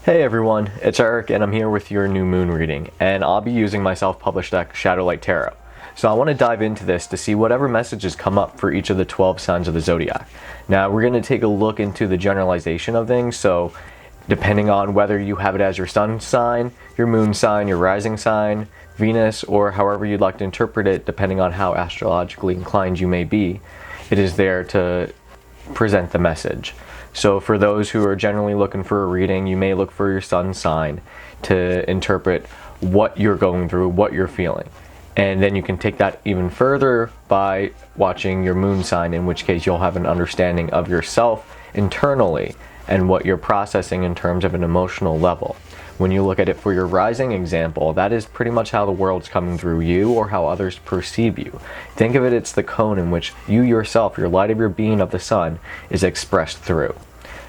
Hey everyone, it's Eric and I'm here with your new moon reading, and I'll be using my self-published deck Shadowlight Tarot. So I want to dive into this to see whatever messages come up for each of the 12 signs of the zodiac. Now we're going to take a look into the generalization of things, so depending on whether you have it as your sun sign, your moon sign, your rising sign, Venus, or however you'd like to interpret it, depending on how astrologically inclined you may be, it is there to present the message. So for those who are generally looking for a reading, you may look for your sun sign to interpret what you're going through, what you're feeling. And then you can take that even further by watching your moon sign, in which case you'll have an understanding of yourself internally and what you're processing in terms of an emotional level. When you look at it for your rising example, that is pretty much how the world's coming through you or how others perceive you. Think of it, it's the cone in which you yourself, your light of your being of the sun, is expressed through.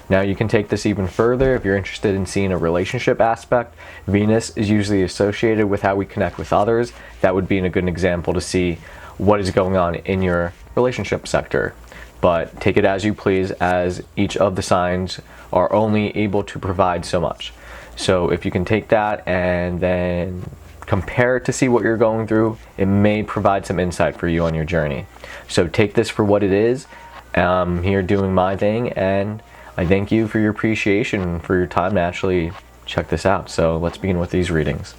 Now you can take this even further if you're interested in seeing a relationship aspect. Venus is usually associated with how we connect with others. That would be a good example to see what is going on in your relationship sector. But take it as you please, as each of the signs are only able to provide so much. So if you can take that and then compare it to see what you're going through, it may provide some insight for you on your journey. So take this for what it is. I'm here doing my thing, and I thank you for your appreciation, for your time to actually check this out. So let's begin with these readings.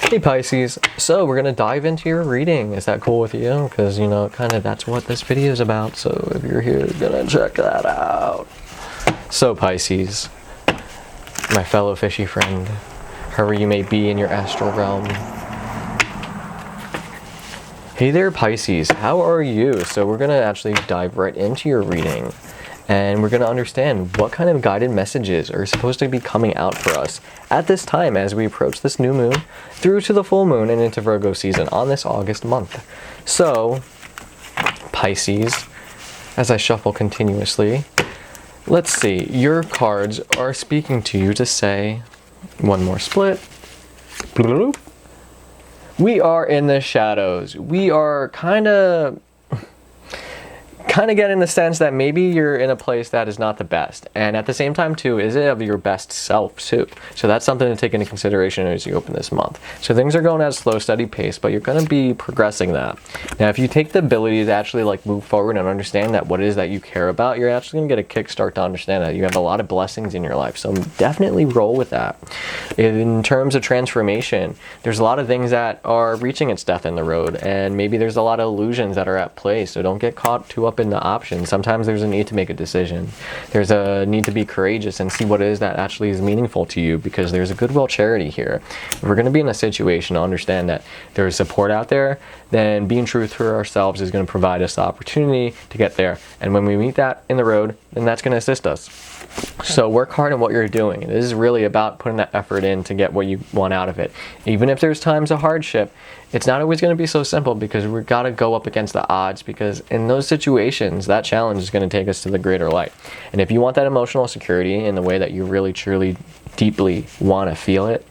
Hey Pisces, so we're going to dive into your reading. Is that cool with you? Because, you know, kind of that's what this video is about. So if you're here, you're going to check that out. So Pisces, my fellow fishy friend, wherever you may be in your astral realm. Hey there Pisces, how are you? So we're going to actually dive right into your reading, and we're going to understand what kind of guided messages are supposed to be coming out for us at this time as we approach this new moon through to the full moon and into Virgo season on this August month. So Pisces, as I shuffle continuously, let's see, your cards are speaking to you to say, one more split. We are in the shadows. We are kind of getting the sense that maybe you're in a place that is not the best, and at the same time too, is it of your best self too? So that's something to take into consideration as you open this month. So things are going at a slow, steady pace, but you're going to be progressing that. Now if you take the ability to actually like move forward and understand that what it is that you care about, you're actually going to get a kickstart to understand that you have a lot of blessings in your life. So definitely roll with that. In terms of transformation, there's a lot of things that are reaching its death in the road, and maybe there's a lot of illusions that are at play, so don't get caught too up in the options. Sometimes there's a need to make a decision. There's a need to be courageous and see what it is that actually is meaningful to you, because there's a goodwill charity here. If we're going to be in a situation to understand that there's support out there, then being true to ourselves is going to provide us the opportunity to get there. And when we meet that in the road, then that's going to assist us. So work hard on what you're doing. This is really about putting that effort in to get what you want out of it. Even if there's times of hardship, it's not always going to be so simple, because we've got to go up against the odds, because in those situations, that challenge is going to take us to the greater light. And if you want that emotional security in the way that you really, truly, deeply want to feel it,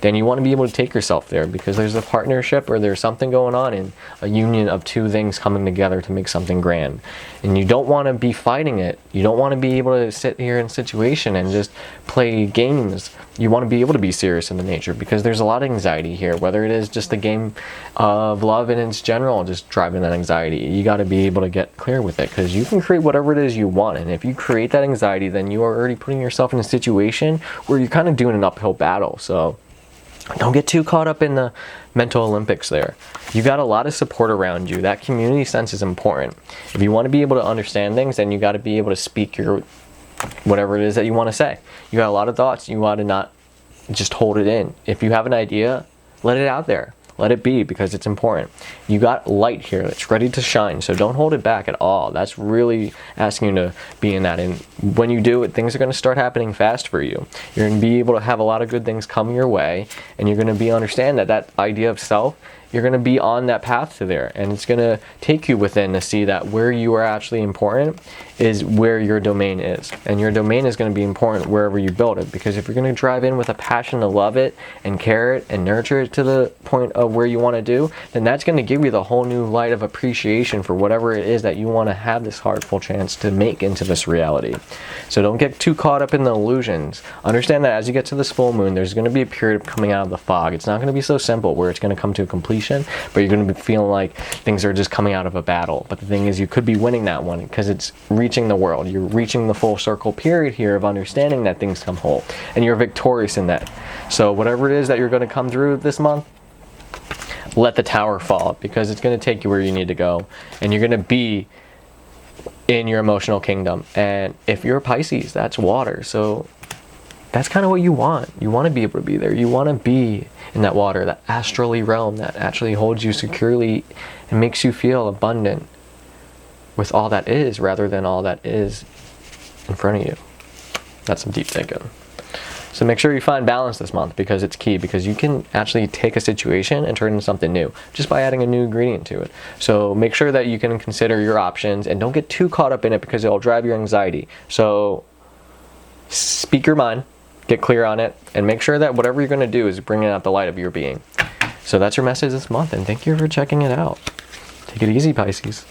then you want to be able to take yourself there, because there's a partnership or there's something going on in a union of two things coming together to make something grand. And you don't want to be fighting it. You don't want to be able to sit here in a situation and just play games. You want to be able to be serious in the nature, because there's a lot of anxiety here, whether it is just the game of love and its general, just driving that anxiety. You got to be able to get clear with it, because you can create whatever it is you want. And if you create that anxiety, then you are already putting yourself in a situation where you're kind of doing an uphill battle. So don't get too caught up in the mental Olympics there. You got a lot of support around you. That community sense is important. If you want to be able to understand things, then you got to be able to speak your whatever it is that you want to say. You got a lot of thoughts. You want to not just hold it in. If you have an idea, let it out there. Let it be, because it's important. You got light here that's ready to shine, so don't hold it back at all. That's really asking you to be in that. And when you do it, things are going to start happening fast for you. You're going to be able to have a lot of good things come your way, and you're going to understand that that idea of self you're going to be on that path to there, and it's going to take you within to see that where you are actually important is where your domain is, and your domain is going to be important wherever you build it, because if you're going to drive in with a passion to love it and care it and nurture it to the point of where you want to do, then that's going to give you the whole new light of appreciation for whatever it is that you want to have this heartful chance to make into this reality. So don't get too caught up in the illusions. Understand that as you get to this full moon, there's going to be a period of coming out of the fog. It's not going to be so simple where it's going to come to a completion, but you're going to be feeling like things are just coming out of a battle. But the thing is, you could be winning that one because it's reaching the world. You're reaching the full circle period here of understanding that things come whole, and you're victorious in that. So whatever it is that you're going to come through this month, let the tower fall, because it's going to take you where you need to go, and you're going to be in your emotional kingdom. And if you're a Pisces, that's water, so that's kind of what you want. You want to be able to be there. You want to be in that water, that astrally realm that actually holds you securely and makes you feel abundant with all that is, rather than all that is in front of you. That's some deep thinking. So make sure you find balance this month, because it's key, because you can actually take a situation and turn it into something new just by adding a new ingredient to it. So make sure that you can consider your options and don't get too caught up in it, because it'll drive your anxiety. So speak your mind, get clear on it, and make sure that whatever you're going to do is bringing out the light of your being. So that's your message this month, and thank you for checking it out. Take it easy, Pisces.